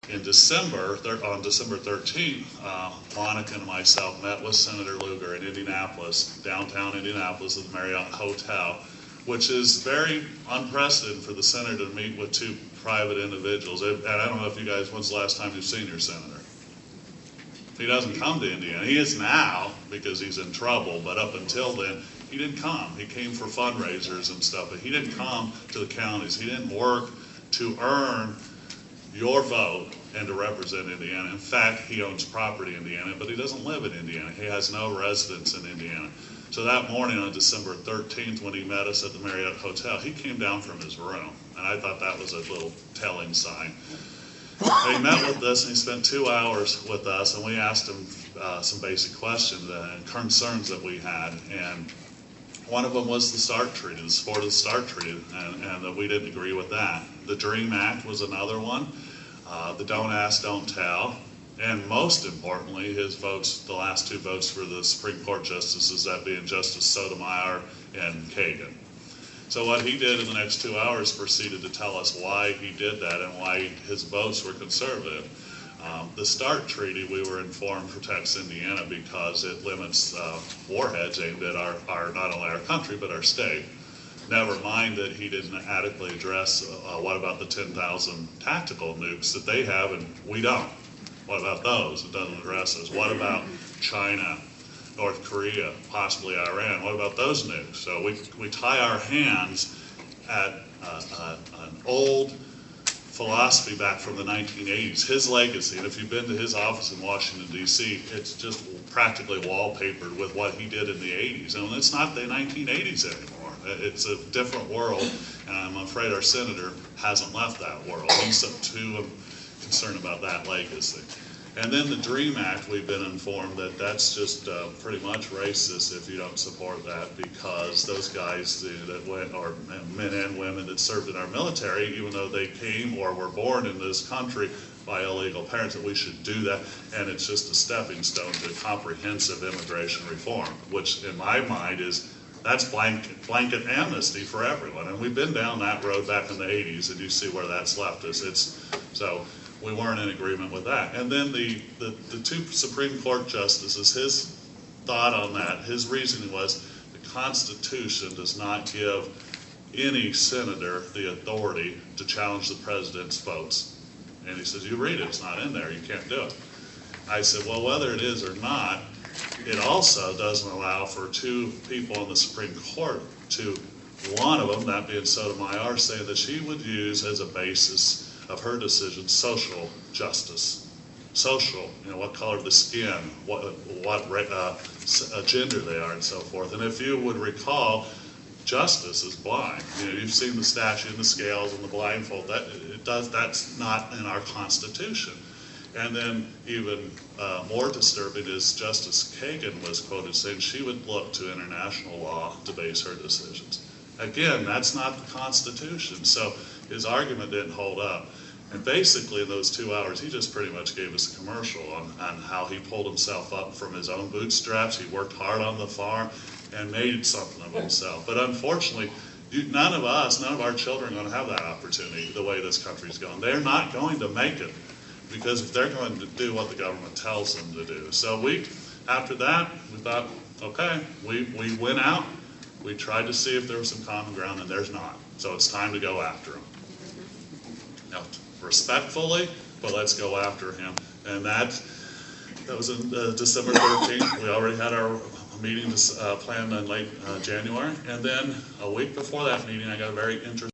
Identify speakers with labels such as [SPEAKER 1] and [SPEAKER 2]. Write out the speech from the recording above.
[SPEAKER 1] In December, on December 13th, Monica and myself met with Senator Lugar in Indianapolis, downtown Indianapolis, at the Marriott Hotel, which is very unprecedented for the senator to meet with two private individuals. And I don't know if you guys, when's the last time you've seen your senator? He doesn't come to Indiana. He is now because he's in trouble, but up until then, he didn't come. He came for fundraisers and stuff, but he didn't come to the counties. He didn't work to earn your vote and to represent Indiana. In fact, he owns property in Indiana, but he doesn't live in Indiana. He has no residence in Indiana. So that morning on December 13th, when he met us at the Marriott Hotel, he came down from his room, and I thought that was a little telling sign. He met with us, and he spent 2 hours with us, and we asked him some basic questions and concerns that we had. And one of them was the START Treaty, the support of the START Treaty, and that we didn't agree with that. The DREAM Act was another one. The Don't Ask, Don't Tell. And most importantly, his votes, the last two votes for the Supreme Court justices, that being Justice Sotomayor and Kagan. So what he did in the next 2 hours proceeded to tell us why he did that and why his votes were conservative. The START Treaty, we were informed, protects Indiana because it limits warheads aimed at our not only our country but our state. Never mind that he didn't adequately address what about the 10,000 tactical nukes that they have and we don't. What about those? It doesn't address those. What about China, North Korea, possibly Iran? What about those nukes? So we tie our hands at an old philosophy back from the 1980s, his legacy. And if you've been to his office in Washington, D.C., it's just practically wallpapered with what he did in the 80s. And it's not the 1980s anymore. It's a different world, and I'm afraid our senator hasn't left that world. He's too concerned about that legacy. And then the DREAM Act, we've been informed that that's just pretty much racist if you don't support that, because those guys that went, or men and women that served in our military, even though they came or were born in this country by illegal parents, that we should do that, and it's just a stepping stone to comprehensive immigration reform, which in my mind is that's blanket amnesty for everyone. And we've been down that road back in the 80s, and you see where that's left us. So we weren't in agreement with that. And then the two Supreme Court justices, his thought on that, his reasoning was the Constitution does not give any senator the authority to challenge the president's votes. And he says, you read it, it's not in there, you can't do it. I said, well, whether it is or not, it also doesn't allow for two people in the Supreme Court to, one of them, that being Sotomayor, saying that she would use as a basis of her decision social justice. Social, what color of the skin, what gender they are, and so forth. And if you would recall, justice is blind. You've seen the statue and the scales and the blindfold. That's not in our Constitution. And then even more disturbing is Justice Kagan was quoted saying she would look to international law to base her decisions. Again, that's not the Constitution. So his argument didn't hold up. And basically in those 2 hours, he just pretty much gave us a commercial on how he pulled himself up from his own bootstraps. He worked hard on the farm and made something of himself. But unfortunately, none of our children are going to have that opportunity the way this country's going. They're not going to make it, because they're going to do what the government tells them to do. So after that, we thought, okay, we went out, we tried to see if there was some common ground, and there's not. So it's time to go after him. Now, respectfully, but let's go after him. And that was in December 13th. We already had our meeting planned in late January. And then a week before that meeting, I got a very interesting